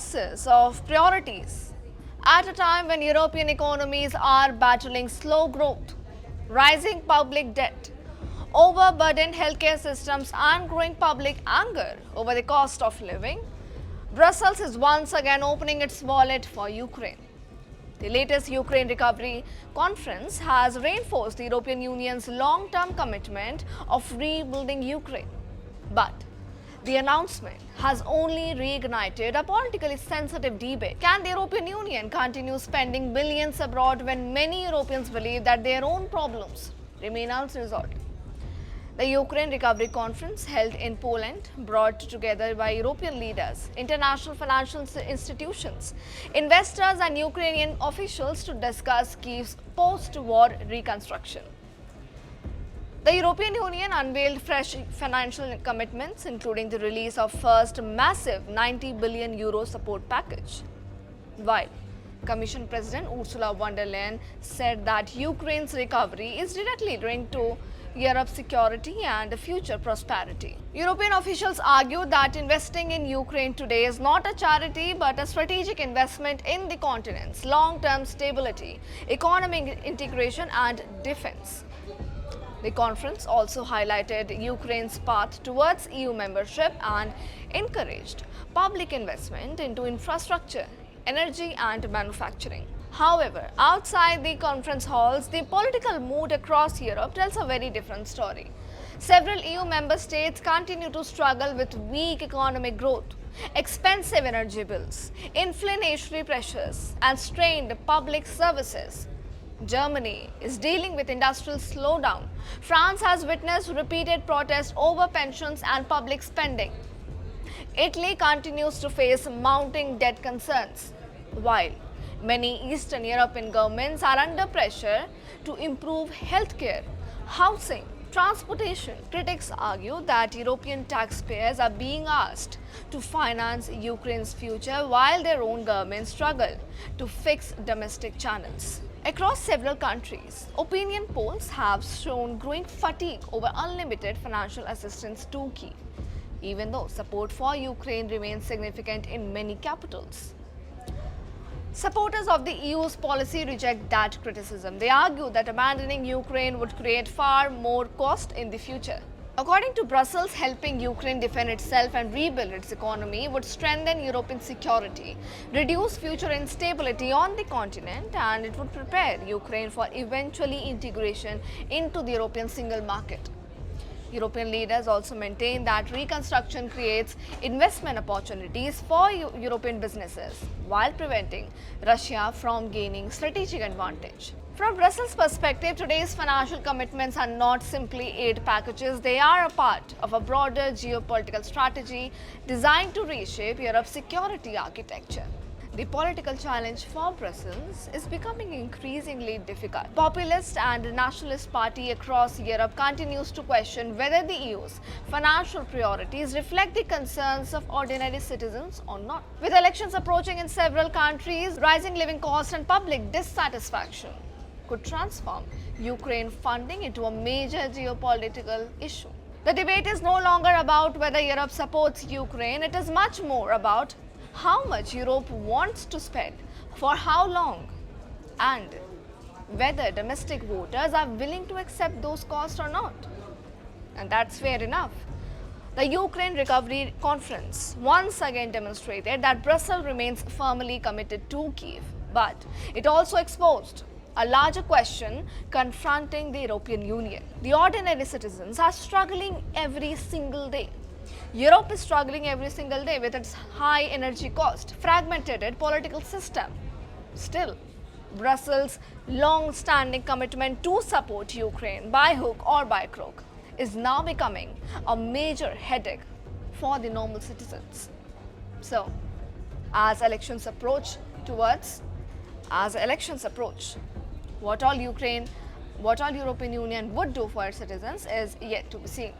crisis of priorities. At a time when European economies are battling slow growth, rising public debt, overburdened healthcare systems, and growing public anger over the cost of living, Brussels is once again opening its wallet for Ukraine. The latest Ukraine recovery conference has reinforced the European Union's long-term commitment of rebuilding Ukraine. But the announcement has only reignited a politically sensitive debate. Can the European Union continue spending billions abroad when many Europeans believe that their own problems remain unresolved? The Ukraine Recovery Conference, held in Poland, brought together by European leaders, international financial institutions, investors and Ukrainian officials to discuss Kyiv's post-war reconstruction. The European Union unveiled fresh financial commitments, including the release of first massive €90 billion support package. While Commission President Ursula von der Leyen said that Ukraine's recovery is directly linked to Europe's security and future prosperity. European officials argued that investing in Ukraine today is not a charity but a strategic investment in the continent's long-term stability, economic integration and defense. The conference also highlighted Ukraine's path towards EU membership and encouraged public investment into infrastructure, energy and manufacturing. However, outside the conference halls, the political mood across Europe tells a very different story. Several EU member states continue to struggle with weak economic growth, expensive energy bills, inflationary pressures, and strained public services. Germany is dealing with industrial slowdown. France has witnessed repeated protests over pensions and public spending. Italy continues to face mounting debt concerns, while many Eastern European governments are under pressure to improve healthcare, housing, transportation. Critics argue that European taxpayers are being asked to finance Ukraine's future while their own governments struggle to fix domestic channels. Across several countries, opinion polls have shown growing fatigue over unlimited financial assistance to Kyiv, even though support for Ukraine remains significant in many capitals. Supporters of the EU's policy reject that criticism. They argue that abandoning Ukraine would create far more cost in the future. According to Brussels, helping Ukraine defend itself and rebuild its economy would strengthen European security, reduce future instability on the continent, and it would prepare Ukraine for eventually integration into the European single market. European leaders also maintain that reconstruction creates investment opportunities for European businesses while preventing Russia from gaining strategic advantage. From Brussels' perspective, today's financial commitments are not simply aid packages, they are a part of a broader geopolitical strategy designed to reshape Europe's security architecture. The political challenge for Brussels is becoming increasingly difficult. Populist and nationalist parties across Europe continues to question whether the EU's financial priorities reflect the concerns of ordinary citizens or not. With elections approaching in several countries, rising living costs and public dissatisfaction could transform Ukraine funding into a major geopolitical issue. The debate is no longer about whether Europe supports Ukraine, it is much more about how much Europe wants to spend, for how long, and whether domestic voters are willing to accept those costs or not. And that's fair enough. The Ukraine Recovery Conference once again demonstrated that Brussels remains firmly committed to Kyiv, but it also exposed a larger question confronting the European Union. The ordinary citizens are struggling every single day. Europe is struggling every single day with its high energy cost, fragmented political system. Still, Brussels' long-standing commitment to support Ukraine by hook or by crook is now becoming a major headache for the normal citizens. So, as elections approach, what all European Union would do for its citizens is yet to be seen.